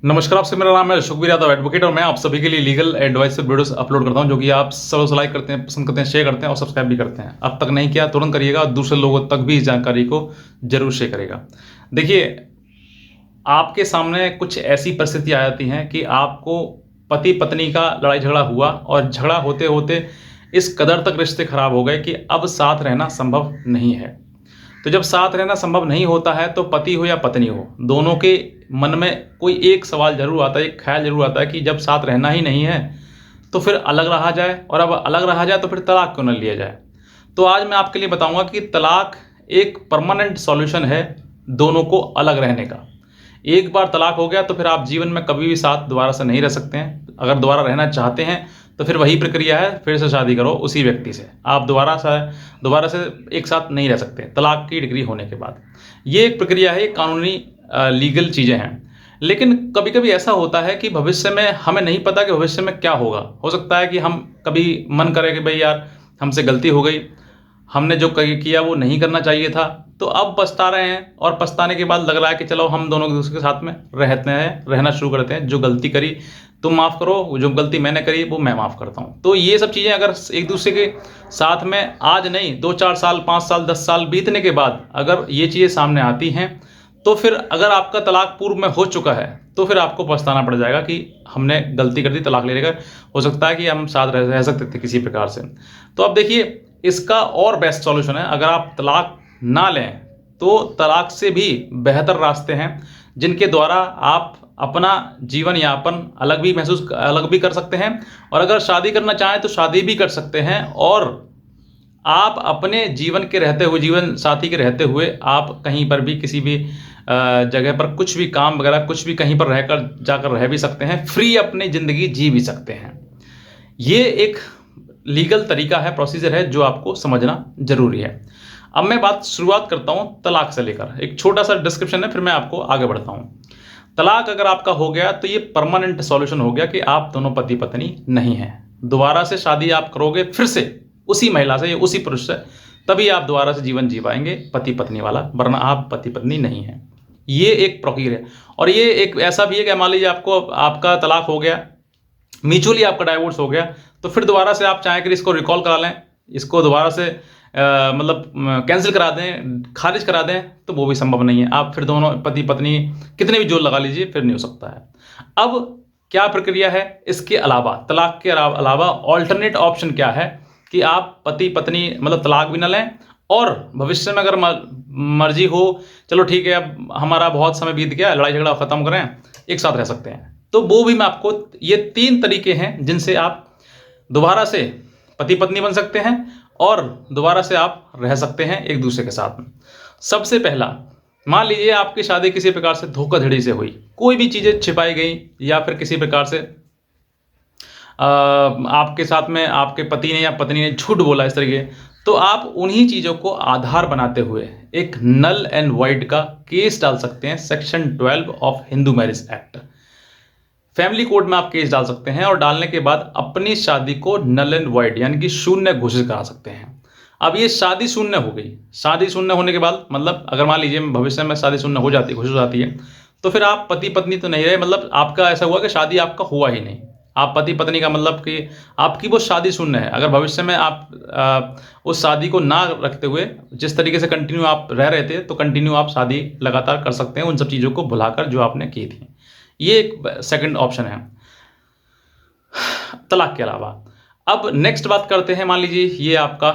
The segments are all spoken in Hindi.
नमस्कार, आपसे मेरा नाम है सुखबीर यादव एडवोकेट और मैं आप सभी के लिए लीगल एडवाइस वीडियोस अपलोड करता हूं जो कि आप सब लाइक करते हैं, पसंद करते हैं, शेयर करते हैं और सब्सक्राइब भी करते हैं। अब तक नहीं किया तुरंत करिएगा और दूसरे लोगों तक भी इस जानकारी को जरूर शेयर करेगा। देखिए, आपके सामने कुछ ऐसी परिस्थिति आ जाती हैं कि आपको पति पत्नी का लड़ाई झगड़ा हुआ और झगड़ा होते होते इस कदर तक रिश्ते खराब हो गए कि अब साथ रहना संभव नहीं है। तो जब साथ रहना संभव नहीं होता है तो पति हो या पत्नी हो, दोनों के मन में कोई एक सवाल जरूर आता है, एक ख्याल जरूर आता है कि जब साथ रहना ही नहीं है तो फिर अलग रहा जाए, और अब अलग रहा जाए तो फिर तलाक क्यों न लिया जाए। तो आज मैं आपके लिए बताऊंगा कि तलाक एक परमानेंट सॉल्यूशन है दोनों को अलग रहने का। एक बार तलाक हो गया तो फिर आप जीवन में कभी भी साथ दोबारा से नहीं रह सकते हैं। अगर दोबारा रहना चाहते हैं तो फिर वही प्रक्रिया है, फिर से शादी करो उसी व्यक्ति से। आप दोबारा से एक साथ नहीं रह सकते तलाक की डिग्री होने के बाद। ये एक प्रक्रिया है, कानूनी लीगल चीज़ें हैं। लेकिन कभी कभी ऐसा होता है कि भविष्य में हमें नहीं पता कि भविष्य में क्या होगा। हो सकता है कि हम कभी मन करें कि भाई यार हमसे गलती हो गई, हमने जो किया वो नहीं करना चाहिए था, तो अब पछता रहे हैं और पछताने के बाद लग रहा है कि चलो हम दोनों एक दूसरे के साथ में रहना शुरू करते हैं। जो गलती करी तुम माफ़ करो, जो गलती मैंने करी वो मैं माफ़ करता हूँ। तो ये सब चीज़ें अगर एक दूसरे के साथ में आज नहीं 2-4 साल 5 साल 10 साल बीतने के बाद अगर ये चीज़ें सामने आती हैं तो फिर अगर आपका तलाक पूर्व में हो चुका है तो फिर आपको पछताना पड़ जाएगा कि हमने गलती कर दी, तलाक लेने का। हो सकता है कि हम साथ रह सकते थे किसी प्रकार से। तो अब देखिए, इसका और बेस्ट सॉल्यूशन है, अगर आप तलाक ना लें तो तलाक से भी बेहतर रास्ते हैं जिनके द्वारा आप अपना जीवन यापन अलग भी कर सकते हैं, और अगर शादी करना चाहें तो शादी भी कर सकते हैं। और आप अपने जीवन साथी के रहते हुए आप कहीं पर भी किसी भी जगह पर कुछ भी काम वगैरह कुछ भी कहीं पर जाकर रह भी सकते हैं, फ्री अपनी ज़िंदगी जी भी सकते हैं। ये एक लीगल तरीका है, प्रोसीजर है जो आपको समझना जरूरी है। अब मैं शुरुआत करता हूँ तलाक से लेकर। एक छोटा सा डिस्क्रिप्शन है, फिर मैं आपको आगे बढ़ता हूँ। तलाक अगर आपका हो गया तो ये परमानेंट सॉल्यूशन हो गया कि आप दोनों पति पत्नी नहीं हैं। दोबारा से शादी आप करोगे फिर से उसी महिला से या उसी पुरुष से, तभी आप दोबारा से जीवन जी पाएंगे पति पत्नी वाला, वरना आप पति पत्नी नहीं हैं। ये एक प्रक्रिया है। और ये एक ऐसा भी है कि मान लीजिए आपका तलाक हो गया, म्यूचुअली आपका डाइवोर्स हो गया, तो फिर दोबारा से आप चाहें कि इसको रिकॉल करा लें, इसको दोबारा से कैंसिल करा दें, खारिज करा दें, तो वो भी संभव नहीं है। आप फिर दोनों पति पत्नी कितने भी जोर लगा लीजिए फिर नहीं हो सकता है। अब क्या प्रक्रिया है इसके अलावा, तलाक के अलावा ऑल्टरनेट ऑप्शन क्या है कि आप पति पत्नी तलाक भी ना लें, और भविष्य में अगर मर्जी हो चलो ठीक है अब हमारा बहुत समय बीत गया, लड़ाई झगड़ा खत्म करें, एक साथ रह सकते हैं। तो वो भी मैं आपको, ये 3 तरीके हैं जिनसे आप दोबारा से पति पत्नी बन सकते हैं और दोबारा से आप रह सकते हैं एक दूसरे के साथ में। सबसे पहला, मान लीजिए आपकी शादी किसी प्रकार से धोखाधड़ी से हुई, कोई भी चीज़ें छिपाई गई या फिर किसी प्रकार से आपके साथ में आपके पति ने या पत्नी ने झूठ बोला इस तरीके, तो आप उन्हीं चीज़ों को आधार बनाते हुए एक नल एंड वॉइड का केस डाल सकते हैं। Section 12 of Hindu marriage act, family court में आप केस डाल सकते हैं और डालने के बाद अपनी शादी को नल एंड वॉइड यानी कि शून्य घोषित करा सकते हैं। अब ये शादी शून्य हो गई। शादी शून्य होने के बाद अगर मान लीजिए भविष्य में शादी शून्य घोषित हो जाती है तो फिर आप पति पत्नी तो नहीं रहे, आपका ऐसा हुआ कि शादी आपका हुआ ही नहीं। आप पति पत्नी का कि आपकी वो शादी शून्य है। अगर भविष्य में आप उस शादी को ना रखते हुए जिस तरीके से कंटिन्यू आप रह रहे थे तो कंटिन्यू आप शादी लगातार कर सकते हैं उन सब चीज़ों को भुलाकर जो आपने की थी। ये एक सेकंड ऑप्शन है तलाक के अलावा। अब नेक्स्ट बात करते हैं, मान लीजिए ये आपका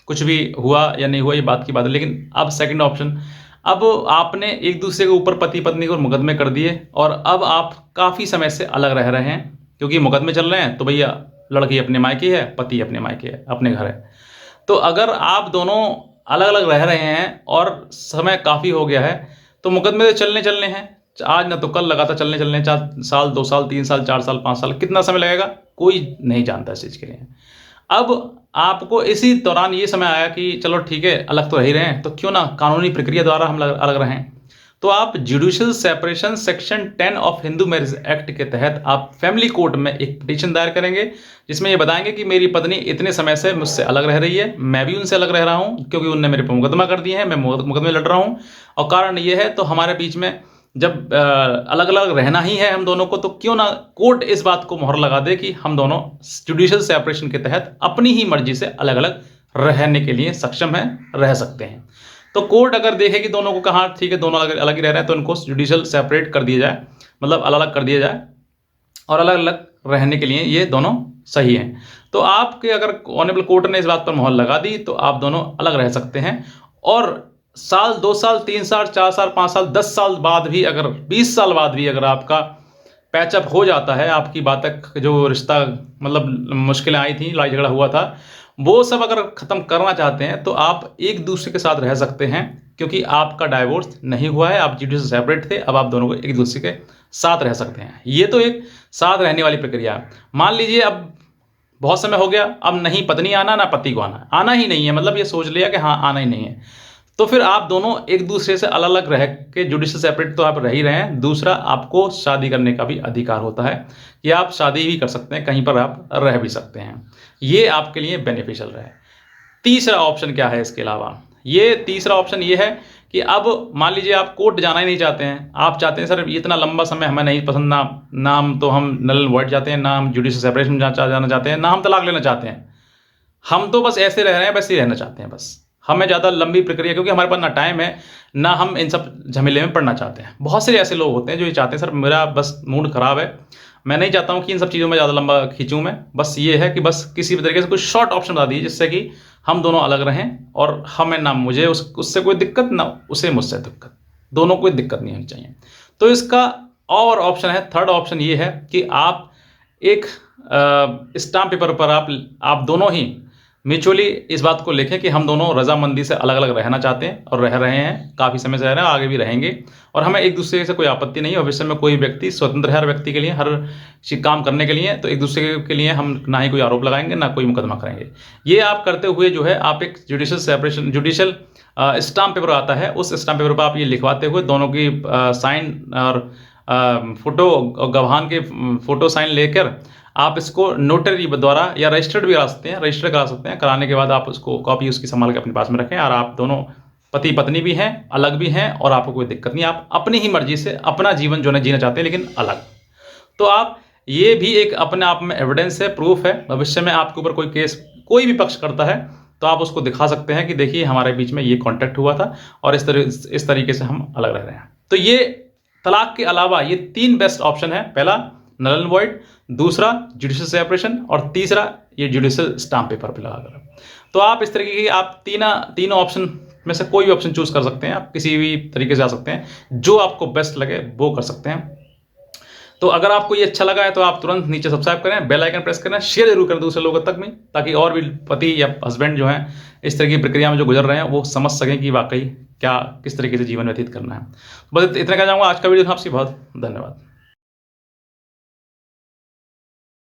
कुछ भी हुआ या नहीं हुआ ये बात की बात है, लेकिन अब सेकंड ऑप्शन, अब आपने एक दूसरे के ऊपर पति पत्नी को मुकदमे कर दिए और अब आप काफ़ी समय से अलग रह रहे हैं क्योंकि मुकदमे चल रहे हैं। तो भैया लड़की अपने मायके है, पति अपने मायके है, अपने घर है। तो अगर आप दोनों अलग अलग रह रहे हैं और समय काफ़ी हो गया है तो मुकदमे तो चलने हैं, आज ना तो कल, लगातार चलने 4 साल 2 साल 3 साल 4 साल 5 साल, कितना समय लगेगा कोई नहीं जानता इस चीज़ के लिए। अब आपको इसी दौरान ये समय आया कि चलो ठीक है अलग तो रह ही रहे हैं तो क्यों ना कानूनी प्रक्रिया द्वारा हम अलग रहें। तो आप judicial separation section 10 of Hindu marriage act के तहत आप फैमिली कोर्ट में एक पिटीशन दायर करेंगे जिसमें ये बताएंगे कि मेरी पत्नी इतने समय से मुझसे अलग रह रही है, मैं भी उनसे अलग रह रहा हूँ क्योंकि उनने मेरे पर मुकदमा कर दिए हैं, मैं मुकदमे लड़ रहा हूँ और कारण ये है, तो हमारे बीच में जब अलग अलग रहना ही है हम दोनों को, तो क्यों ना कोर्ट इस बात को मोहर लगा दे कि हम दोनों जुडिशियल सेपरेशन के तहत अपनी ही मर्जी से अलग अलग रहने के लिए सक्षम हैं, रह सकते हैं। तो कोर्ट अगर देखे कि दोनों को कहा ठीक है दोनों अलग अलग ही रह रहे हैं, तो उनको जुडिशियल सेपरेट कर दिया जाए, मतलब अलग अलग कर दिया जाए, और अलग अलग रहने के लिए ये दोनों सही हैं। तो आपके अगर ऑनरेबल कोर्ट ने इस बात पर मोहर लगा दी तो आप दोनों अलग रह सकते हैं। और साल, 2 साल, 3 साल, 4 साल, 5 साल, 10 साल बाद भी, अगर 20 साल बाद भी अगर आपका पैचअप हो जाता है, आपकी बात तक जो रिश्ता मतलब मुश्किलें आई थी, लड़ाई झगड़ा हुआ था, वो सब अगर ख़त्म करना चाहते हैं तो आप एक दूसरे के साथ रह सकते हैं, क्योंकि आपका डाइवोर्स नहीं हुआ है, आप जुडिशियल सेपरेट थे, अब आप दोनों को एक दूसरे के साथ रह सकते हैं। ये तो एक साथ रहने वाली प्रक्रिया है। मान लीजिए अब बहुत समय हो गया, अब नहीं पत्नी आना ना पति को आना ही नहीं है, मतलब ये सोच लिया कि हाँ आना ही नहीं है, तो फिर आप दोनों एक दूसरे से अलग अलग रह के जुडिशियल सेपरेट तो आप रह ही रहे हैं, दूसरा आपको शादी करने का भी अधिकार होता है कि आप शादी भी कर सकते हैं, कहीं पर आप रह भी सकते हैं। ये आपके लिए बेनिफिशियल रहे। तीसरा ऑप्शन क्या है इसके अलावा? ये तीसरा ऑप्शन ये है कि अब मान लीजिए आप कोर्ट जाना ही नहीं चाहते हैं, आप चाहते हैं सर ये इतना लंबा समय हमें नहीं पसंद, ना हम तो हम नल वॉइड जाते हैं, ना हम जुडिशियल सेपरेशन जाना चाहते हैं, ना हम तलाक लेना चाहते हैं, हम तो बस ऐसे रह रहे हैं, वैसे ही रहना चाहते हैं बस, हमें ज़्यादा लंबी प्रक्रिया, क्योंकि हमारे पास ना टाइम है, ना हम इन सब झमेले में पड़ना चाहते हैं। बहुत से ऐसे लोग होते हैं जो ये चाहते हैं सर मेरा बस मूड ख़राब है, मैं नहीं चाहता हूँ कि इन सब चीज़ों में ज़्यादा लंबा खींचूँ मैं, बस ये है कि बस किसी भी तरीके से कुछ शॉर्ट ऑप्शन बता दीजिए जिससे कि हम दोनों अलग रहें, और हमें ना मुझे उससे कोई दिक्कत, ना उसे मुझसे दिक्कत, दोनों को कोई दिक्कत नहीं होनी चाहिए। तो इसका और ऑप्शन है, थर्ड ऑप्शन ये है कि आप एक स्टाम्प पेपर पर आप दोनों ही म्यूचुअली इस बात को लिखें कि हम दोनों रजामंदी से अलग अलग रहना चाहते हैं और रह रहे हैं, काफ़ी समय से रह रहे हैं, आगे भी रहेंगे, और हमें एक दूसरे से कोई आपत्ति नहीं है। भविष्य में कोई व्यक्ति स्वतंत्र है हर व्यक्ति के लिए, हर काम करने के लिए, तो एक दूसरे के लिए हम ना ही कोई आरोप लगाएंगे ना कोई मुकदमा करेंगे। ये आप करते हुए जो है आप एक judicial separation, judicial stamp paper आता है, उस स्टाम्प पेपर पर आप ये लिखवाते हुए दोनों की साइन और फोटो और गवाहान के फोटो साइन लेकर आप इसको नोटरी द्वारा या रजिस्टर्ड भी करा सकते हैं, रजिस्टर करा सकते हैं। कराने के बाद आप उसको कॉपी उसकी संभाल के अपने पास में रखें, और आप दोनों पति पत्नी भी हैं, अलग भी हैं, और आपको कोई दिक्कत नहीं, आप अपनी ही मर्जी से अपना जीवन जो है जीना चाहते हैं, लेकिन अलग। तो आप ये भी एक अपने आप में एविडेंस है, प्रूफ है। भविष्य में आपके ऊपर कोई केस कोई भी पक्ष करता है तो आप उसको दिखा सकते हैं कि देखिए हमारे बीच में ये कॉन्टैक्ट हुआ था और इस तरीके से हम अलग रह रहे हैं। तो ये तलाक के अलावा ये 3 बेस्ट ऑप्शन है। पहला नल एंड वॉइड, दूसरा जुडिशियल सेपरेशन, और तीसरा ये जुडिशियल स्टाम्प पेपर पे लगाकर। तो आप इस तरीके की आप तीनों ऑप्शन में से कोई भी ऑप्शन चूज कर सकते हैं, आप किसी भी तरीके से आ सकते हैं, जो आपको बेस्ट लगे वो कर सकते हैं। तो अगर आपको ये अच्छा लगा है तो आप तुरंत नीचे सब्सक्राइब करें, बेल आइकन प्रेस करें, शेयर जरूर करें दूसरे लोगों तक में, ताकि और भी पति या हस्बैंड जो हैं इस तरह की प्रक्रिया में जो गुजर रहे हैं वो समझ सकें कि वाकई क्या किस तरीके से जीवन व्यतीत करना है। बस इतना कहना चाहूँगा। आज का वीडियो था, आपसे बहुत धन्यवाद।